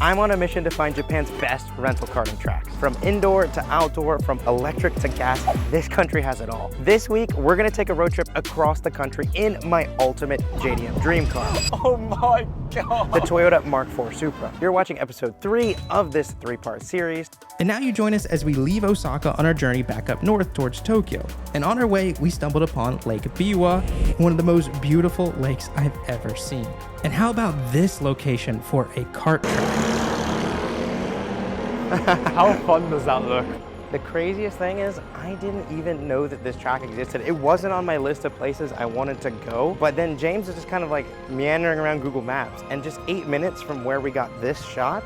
I'm on a mission to find Japan's best rental karting tracks. From indoor to outdoor, from electric to gas, this country has it all. This week, we're gonna take a road trip across the country in my ultimate JDM dream car. Oh my God. The Toyota Mark IV Supra. You're watching episode 3 of this 3-part series. And now you join us as we leave Osaka on our journey back up north towards Tokyo. And on our way, we stumbled upon Lake Biwa, one of the most beautiful lakes I've ever seen. And how about this location for a kart track? How fun does that look? The craziest thing is, I didn't even know that this track existed. It wasn't on my list of places I wanted to go, but then James was just kind of like meandering around Google Maps, and just 8 minutes from where we got this shot,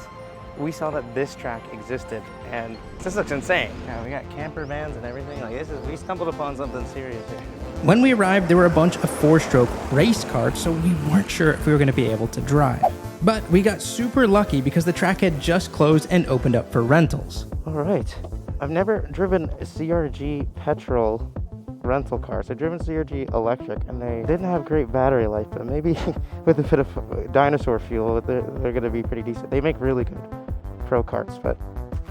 we saw that this track existed, and this looks insane. Yeah, we got camper vans and everything. Like we stumbled upon something serious here. When we arrived, there were a bunch of 4-stroke race karts, so we weren't sure if we were going to be able to drive. But we got super lucky because the track had just closed and opened up for rentals. All right. I've never driven a CRG petrol rental cars. I've driven CRG electric, and they didn't have great battery life, but maybe with a bit of dinosaur fuel, they're going to be pretty decent. They make really good pro karts, but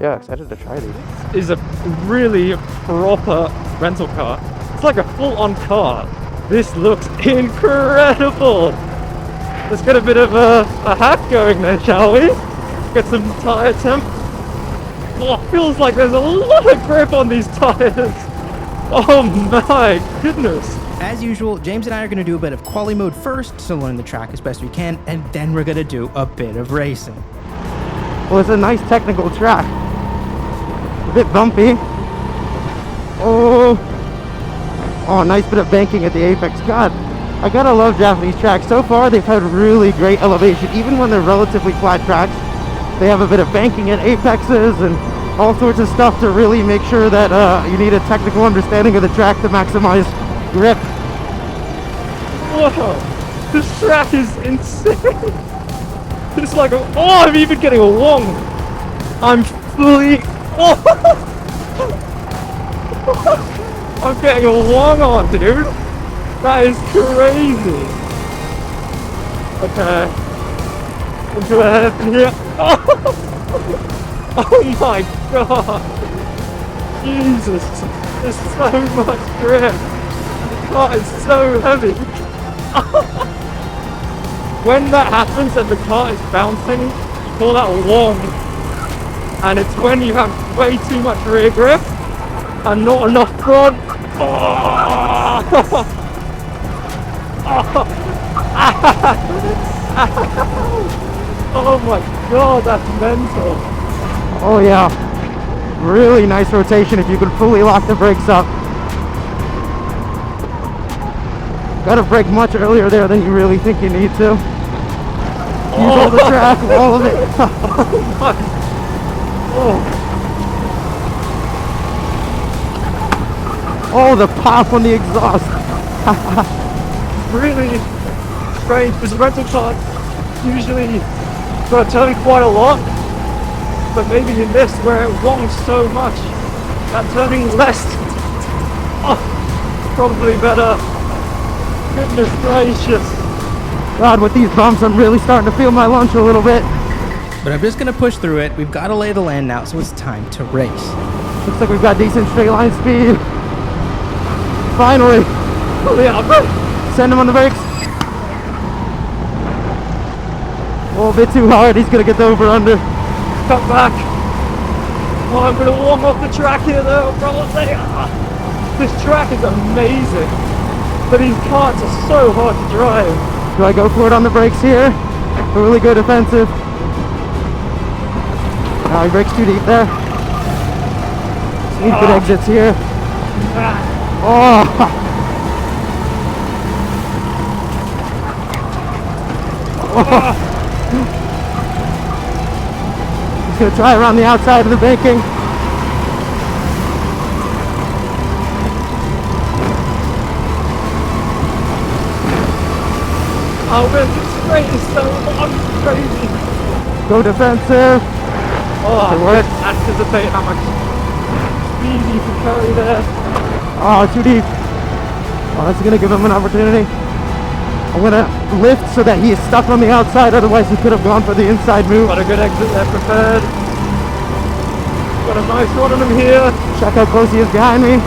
yeah, excited to try these. Is a really proper rental car. It's like a full-on car. This looks incredible. Let's get a bit of a hack going there, shall we? Get some tire temp. Oh, feels like there's a lot of grip on these tires. Oh my goodness. As usual, James and I are going to do a bit of quali mode first to learn the track as best we can, and then we're going to do a bit of racing. Well, it's a nice technical track. A bit bumpy. Oh, nice bit of banking at the apex. God, I gotta love Japanese tracks. So far, they've had really great elevation. Even when they're relatively flat tracks, they have a bit of banking at apexes and all sorts of stuff to really make sure that you need a technical understanding of the track to maximize grip. Whoa, this track is insane. It's like, I'm even getting a wong. I'm fully, I'm getting a wong on, dude. That is crazy. Okay. Into a head here. Oh my God. Jesus. There's so much grip. The car is so heavy. When that happens and the car is bouncing, you call that a wong. And it's when you have way too much rear grip and not enough front. Oh my God, that's mental. Oh yeah, really nice rotation if you could fully lock the brakes up. Gotta brake much earlier there than you really think you need to. Use all the track, all of it. Oh my. Oh, the pop on the exhaust. Really strange. This rental car usually got to turn quite a lot, but maybe in this where it wongs so much, that turning less, probably better. Goodness gracious. God, with these bumps, I'm really starting to feel my lunch a little bit. But I'm just going to push through it. We've got to lay the land now, so it's time to race. Looks like we've got decent straight line speed. Finally. Send him on the brakes. Oh, a bit too hard. He's going to get the over under. Cut back. Oh, I'm going to warm off the track here though, probably. This track is amazing. But these karts are so hard to drive. Do I go for it on the brakes here? A really good defensive. He brakes too deep there. Need good exits here. Oh! He's going to try around the outside of the banking. Oh man, this straight is so long, it's crazy. Go defensive. Oh, I didn't anticipate how much speed you can carry there. Oh, too deep. Oh, that's going to give him an opportunity. I'm gonna lift so that he is stuck on the outside, otherwise he could have gone for the inside move. Got a good exit there prepared. Got a nice one on him here. Check how close he is behind me.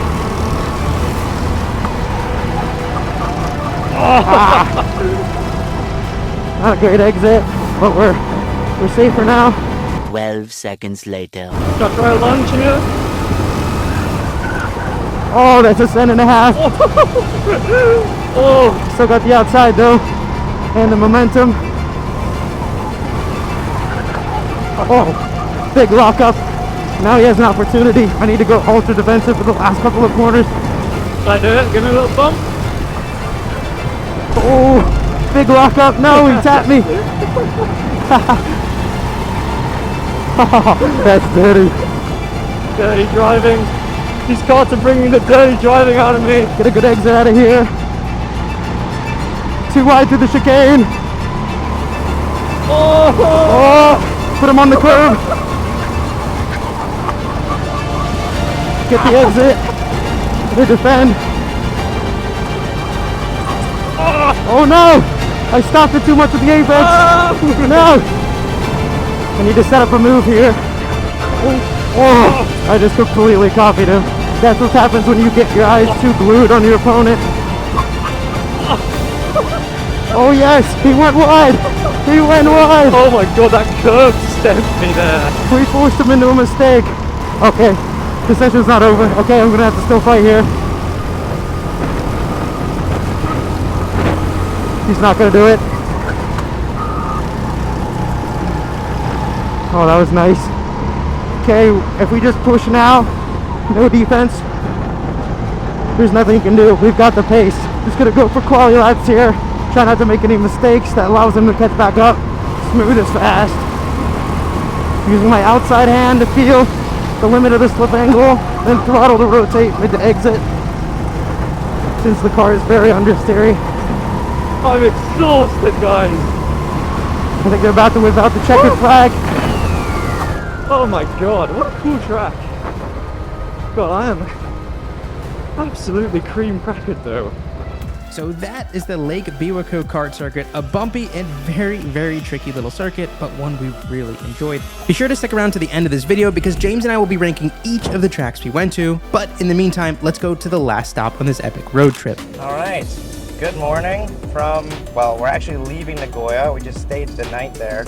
Not a great exit, but we're safe for now. 12 seconds later. Got to try a lunge here. Oh, that's a cent and a half. Oh, Still got the outside though, and the momentum. Oh, big lock up. Now he has an opportunity. I need to go ultra defensive for the last couple of corners. can I do it? Give me a little bump. Oh, big lock up. No, he tapped me. That's dirty. Dirty driving. These carts are bringing the dirty driving out of me. Get a good exit out of here. Too wide through the chicane. Oh, put him on the curb. Get the exit. They defend. Oh no! I stopped it too much with the apex. No! I need to set up a move here. Oh, I just completely copied him. That's what happens when you get your eyes too glued on your opponent. Oh yes, he went wide. He went wide. Oh my god, that curve sent me there. We forced him into a mistake. Okay, the session's not over. Okay, I'm gonna have to still fight here. He's not gonna do it. Oh, that was nice. Okay, if we just push now, no defense, there's nothing you can do. We've got the pace. Just gonna go for quality laps here. Try not to make any mistakes that allows him to catch back up. Smooth as fast. Using my outside hand to feel the limit of the slip angle, then throttle to rotate mid to exit. Since the car is very understeery. I'm exhausted, guys. I think they're about to whip out the checkered flag. Oh my god, what a cool track. God, I am absolutely cream crackered though. So that is the Lake Biwako kart circuit, a bumpy and very, very tricky little circuit, but one we really enjoyed. Be sure to stick around to the end of this video because James and I will be ranking each of the tracks we went to, but in the meantime, let's go to the last stop on this epic road trip. All right. Good morning from, well, we're actually leaving Nagoya. We just stayed the night there.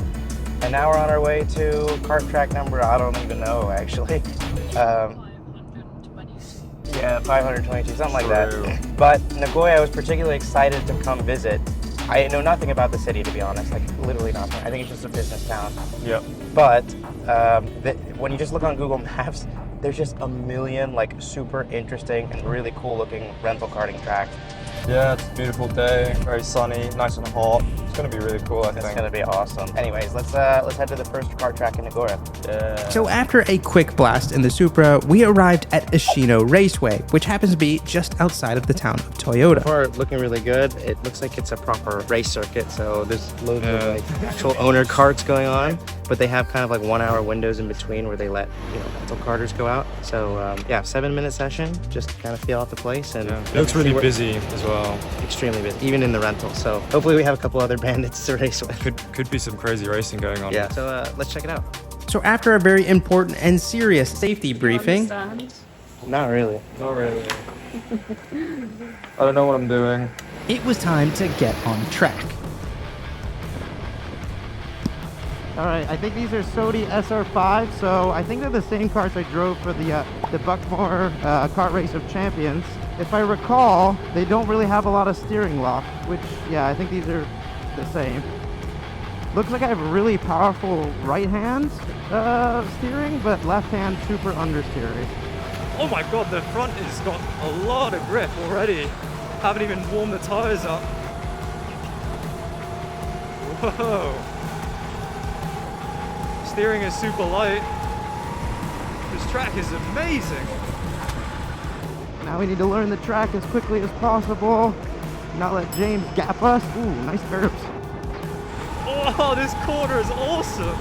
And now we're on our way to kart track number, I don't even know, actually. Yeah, 522, something like that. But Nagoya, I was particularly excited to come visit. I know nothing about the city, to be honest, like literally nothing. I think it's just a business town. Yep. But when you just look on Google Maps, there's just a million like super interesting and really cool looking rental karting tracks. Yeah, it's a beautiful day, very sunny, nice and hot. It's going to be really cool, I think. It's going to be awesome. Anyways, let's head to the first kart track in Nagoya. Yeah. So after a quick blast in the Supra, we arrived at Asino Raceway, which happens to be just outside of the town of Toyota. Car looking really good. It looks like it's a proper race circuit, so there's loads of like actual owner karts going on, but they have kind of like 1 hour windows in between where they let rental karters go out. So yeah, 7-minute session, just kind of feel out the place and It looks really busy as well. extremely busy, even in the rental. So hopefully we have a couple other bandits to race with. Could be some crazy racing going on. Yeah. So let's check it out. So after a very important and serious safety briefing, Not really. Not really. I don't know what I'm doing. it was time to get on track. All right, I think these are Sodi SR5, so I think they're the same cars I drove for the Buckmore Kart Race of Champions. If I recall, they don't really have a lot of steering lock, which, yeah, I think these are the same. Looks like I have really powerful right hand steering, but left hand super understeery. Oh my god, the front has got a lot of grip already. Haven't even warmed the tires up. Whoa. Steering is super light. This track is amazing. Now we need to learn the track as quickly as possible. Not let James gap us. Ooh, nice curves. Oh, this corner is awesome.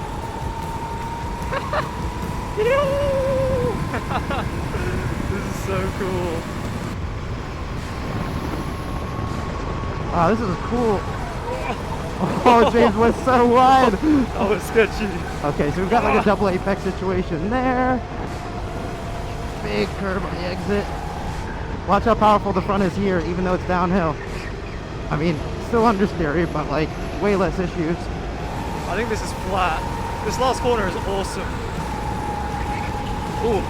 This is so cool. Wow, this is cool. Oh, James went so wide. That was sketchy. Okay, so we've got like a double apex situation there. Big curve on the exit. Watch how powerful the front is here, even though it's downhill. I mean, still understeery, but like way less issues. I think this is flat. This last corner is awesome. Ooh,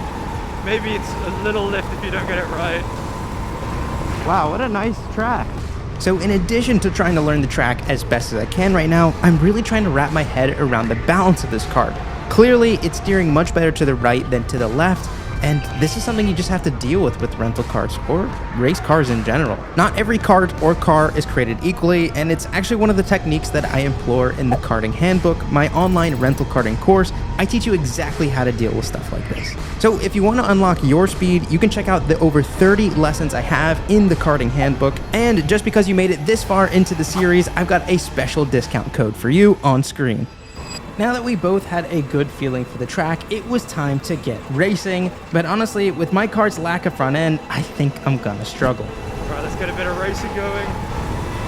maybe it's a little lift if you don't get it right. Wow, what a nice track. So in addition to trying to learn the track as best as I can right now, I'm really trying to wrap my head around the balance of this kart. Clearly, it's steering much better to the right than to the left, and this is something you just have to deal with rental karts or race cars in general. Not every kart or car is created equally, and it's actually one of the techniques that I implore in the Karting Handbook, my online rental karting course. I teach you exactly how to deal with stuff like this. So if you want to unlock your speed, you can check out the over 30 lessons I have in the Karting Handbook, and just because you made it this far into the series, I've got a special discount code for you on screen. Now that we both had a good feeling for the track, it was time to get racing. But honestly, with my kart's lack of front end, I think I'm gonna struggle. Right, let's get a bit of racing going.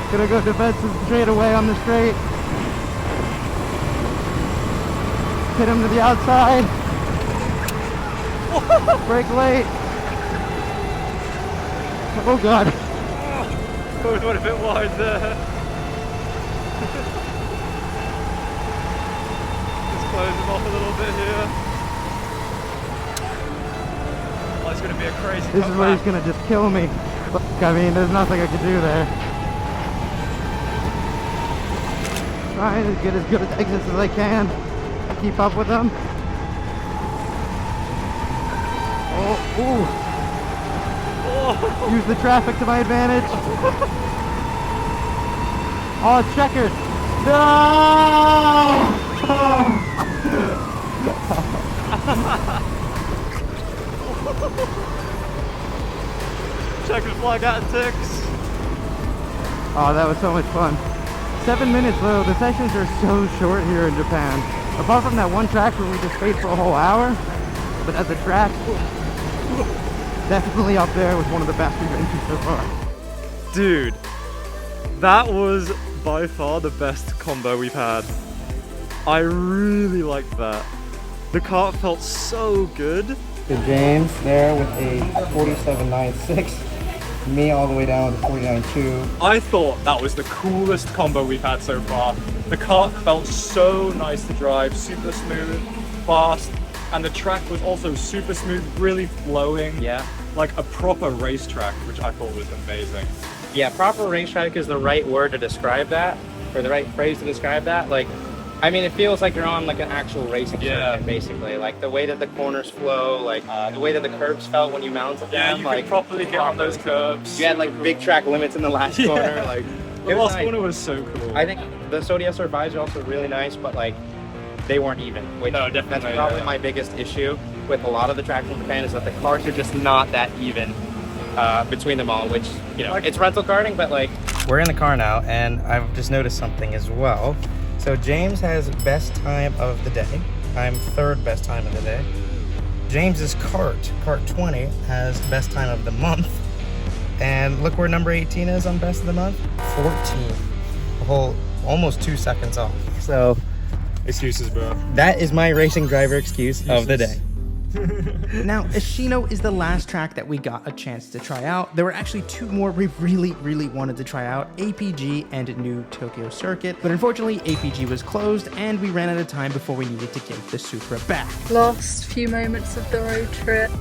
Gonna go defensive straight away on the straight. Hit him to the outside. Brake late. Oh god. Both went a bit wide there. Close him off a little bit here. Oh, it's going to be a crazy This is where he's going to just kill me. Look, I mean, there's nothing I can do there. Trying to get as good as exits as I can. Keep up with them. Oh, ooh. Use the traffic to my advantage. Oh, it's checkered. No! Checkered flag out of ticks. Oh, that was so much fun. 7 minutes though, the sessions are so short here in Japan. Apart from that one track where we just stayed for a whole hour, but as a track, definitely up there with one of the best we've been to so far. Dude, that was by far the best combo we've had. I really liked that. The kart felt so good. So James there with a 47.96. Me all the way down to 49.2. I thought that was the coolest combo we've had so far. The kart felt so nice to drive, super smooth, fast, and the track was also super smooth, really flowing. Yeah. Like a proper racetrack, which I thought was amazing. Yeah, proper racetrack is the right word to describe that, or the right phrase to describe that. Like, I mean, it feels like you're on like an actual racing circuit, basically. Like the way that the corners flow, like the way that the curves felt when you mounted them. You like could properly get on those curves. You had like big track limits in the last corner. Like the last corner was so cool. I think the Sodius Survives are also really nice, but like they weren't even. Which No, definitely, that's probably my biggest issue with a lot of the tracks in Japan is that the cars are just not that even between them all. Which, you know, it's rental karting, but like we're in the car now, and I've just noticed something as well. So James has best time of the day. I'm third best time of the day. James's Kart 20, has best time of the month. And look where number 18 is on best of the month. 14. A whole almost 2 seconds off. So Excuses, bro. that is my racing driver excuse of the day. Now, Asino is the last track that we got a chance to try out. There were actually two more we really wanted to try out, APG and New Tokyo Circuit, but unfortunately APG was closed and we ran out of time before we needed to give the Supra back. Last few moments of the road trip.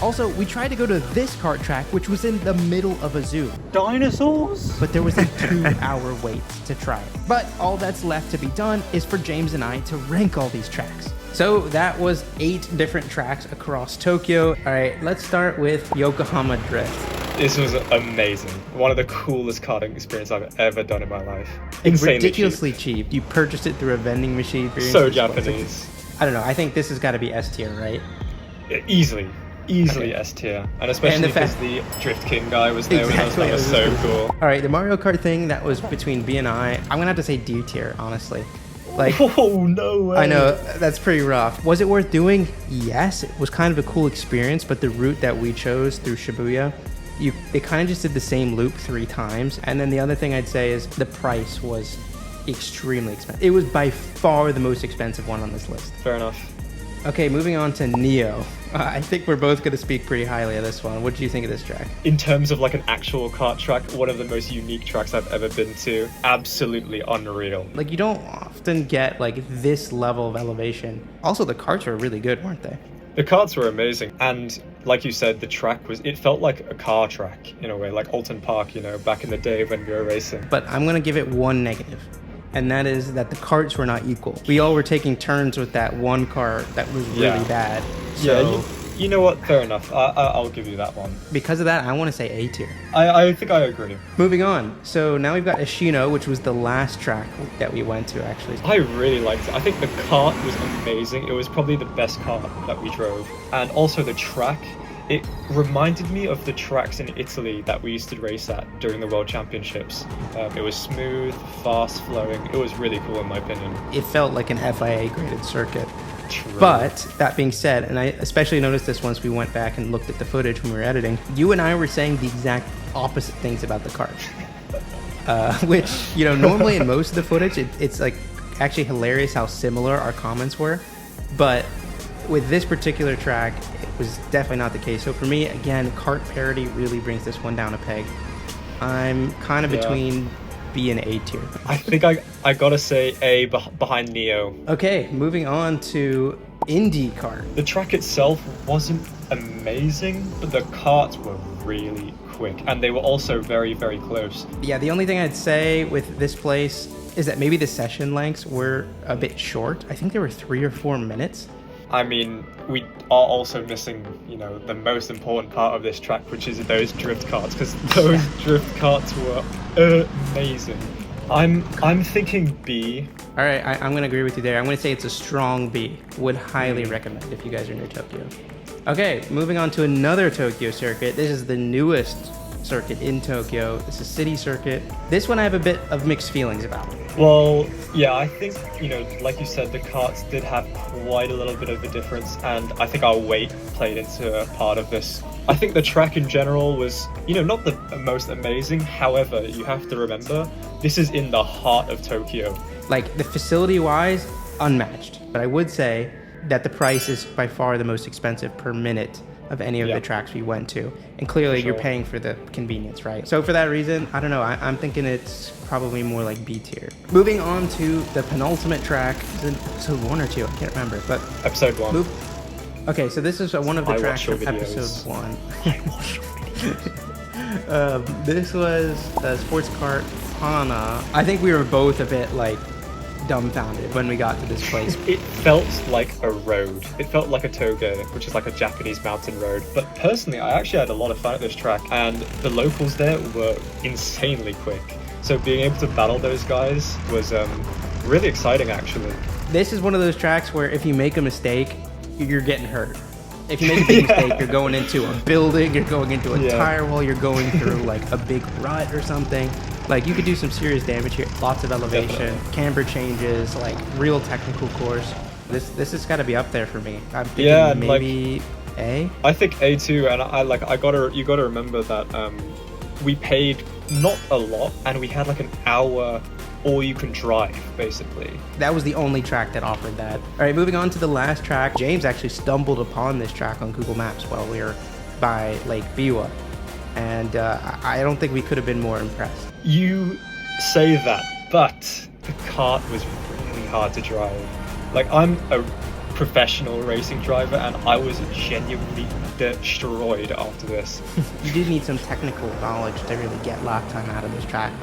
Also, we tried to go to this kart track, which was in the middle of a zoo, Dinosaurs? but there was a 2-hour wait to try it. But all that's left to be done is for James and I to rank all these tracks. So that was 8 different tracks across Tokyo. All right, let's start with Yokohama Drift. This was amazing. One of the coolest karting experiences I've ever done in my life. It's Insanely ridiculously cheap. You purchased it through a vending machine. So Japanese. I don't know. I think this has got to be S tier, right? Easily Okay. S tier. And especially because the Drift King guy was there with us. Exactly, That was so cool. All right, the Mario Kart thing, that was between B and I. I'm going to have to say D tier, honestly. Like, Oh, no way. I know, that's pretty rough. Was it worth doing? Yes, it was kind of a cool experience, but the route that we chose through Shibuya, they kind of just did the same loop 3 times. And then the other thing I'd say is the price was extremely expensive. It was by far the most expensive one on this list. Fair enough. Okay, moving on to Neo. I think we're both going to speak pretty highly of this one. What do you think of this track? In terms of like an actual kart track, one of the most unique tracks I've ever been to. Absolutely unreal. Like, you don't often get like this level of elevation. Also, the karts were really good, weren't they? The karts were amazing, and like you said, the track it felt like a car track in a way, like Alton Park, you know, back in the day when we were racing. But I'm going to give it one negative, and that is that the karts were not equal. We all were taking turns with that one kart that was really bad. So, yeah, you know what? Fair enough. I'll give you that one. Because of that, I want to say A tier. I think I agree. Moving on. So now we've got Asino, which was the last track that we went to, actually. I really liked it. I think the kart was amazing. It was probably the best kart that we drove. And also the track, it reminded me of the tracks in Italy that we used to race at during the World Championships. It was smooth, fast flowing. It was really cool in my opinion. It felt like an FIA graded circuit. True. But that being said, and I especially noticed this once we went back and looked at the footage when we were editing, you and I were saying the exact opposite things about the kart. Which, you know, normally in most of the footage, it's like actually hilarious how similar our comments were. But with this particular track, it was definitely not the case. So for me, again, kart parity really brings this one down a peg. I'm kind of between B and A tier. I think I gotta say A behind Neo. Okay, moving on to IndyCar. The track itself wasn't amazing, but the karts were really quick, and they were also very, very close. Yeah, the only thing I'd say with this place is that maybe the session lengths were a bit short. I think they were 3 or 4 minutes. I mean, we are also missing, you know, the most important part of this track, which is those drift karts, because those drift karts were amazing. I'm thinking B. All right, I'm going to agree with you there. I'm going to say it's a strong B. Would highly recommend if you guys are near Tokyo. Okay, moving on to another Tokyo circuit. This is the newest circuit in Tokyo. It's a city circuit. This one I have a bit of mixed feelings about. Well, yeah, I think, you know, like you said, the karts did have quite a little bit of a difference, and I think our weight played into a part of this. I think the track in general was, you know, not the most amazing. However, you have to remember, this is in the heart of Tokyo. Like, the facility-wise, unmatched. But I would say that the price is by far the most expensive per minute of any of the tracks we went to. And clearly you're paying for the convenience, right? So for that reason, I don't know, I'm thinking it's probably more like B tier. Moving on to the penultimate track, is it episode 1 or 2? I can't remember, but... Episode 1. Okay, so this is one of the tracks from episode 1. This was Sports Kart Hana. I think we were both a bit like dumbfounded when we got to this place. It felt like a road. It felt like a toge, which is like a Japanese mountain road. But personally, I actually had a lot of fun at this track, and the locals there were insanely quick. So being able to battle those guys was really exciting, actually. This is one of those tracks where if you make a mistake, you're getting hurt. If you make a big mistake, you're going into a building, you're going into a tire wall, you're going through like a big rut or something. Like, you could do some serious damage here. Lots of elevation, camber changes, like real technical course. This has got to be up there for me. I'm thinking maybe like, A. I think A too, and you gotta remember that we paid not a lot, and we had like an hour all you can drive, basically. That was the only track that offered that. All right, moving on to the last track. James actually stumbled upon this track on Google Maps while we were by Lake Biwa. And I don't think we could have been more impressed. You say that, but the kart was really hard to drive. Like, I'm a professional racing driver, and I was genuinely destroyed after this. You do need some technical knowledge to really get lap time out of this track.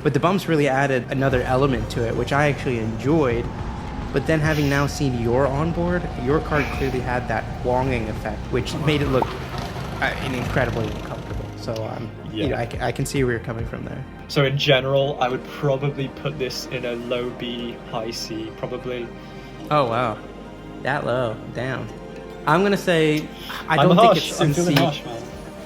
But the bumps really added another element to it, which I actually enjoyed. But then having now seen your onboard, your kart clearly had that wonging effect, which made it look incredibly uncomfortable. So you know, I can see where you're coming from there. So in general, I would probably put this in a low B, high C, probably. Oh wow, that low, damn. I'm gonna say I don't think it's in C. Harsh, man.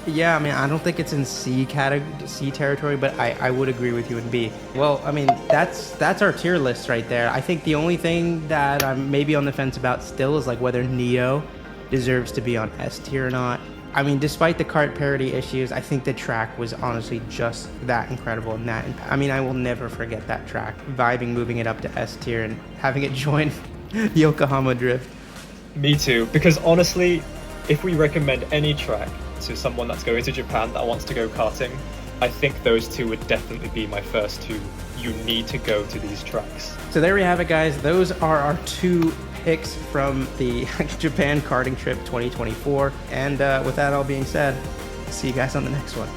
Yeah, I mean, I don't think it's in C territory, but I would agree with you in B. Well, I mean, that's our tier list right there. I think the only thing that I'm maybe on the fence about still is like whether Neo deserves to be on S tier or not. I mean, despite the kart parody issues, I think the track was honestly just that incredible and that. I mean, I will never forget that track. Vibing, moving it up to S tier, and having it join Yokohama Drift. Me too, because honestly, if we recommend any track to someone that's going to Japan that wants to go karting, I think those two would definitely be my first two. You need to go to these tracks. So there we have it, guys. Those are our 2 picks from the Japan karting trip 2024. And with that all being said, see you guys on the next one.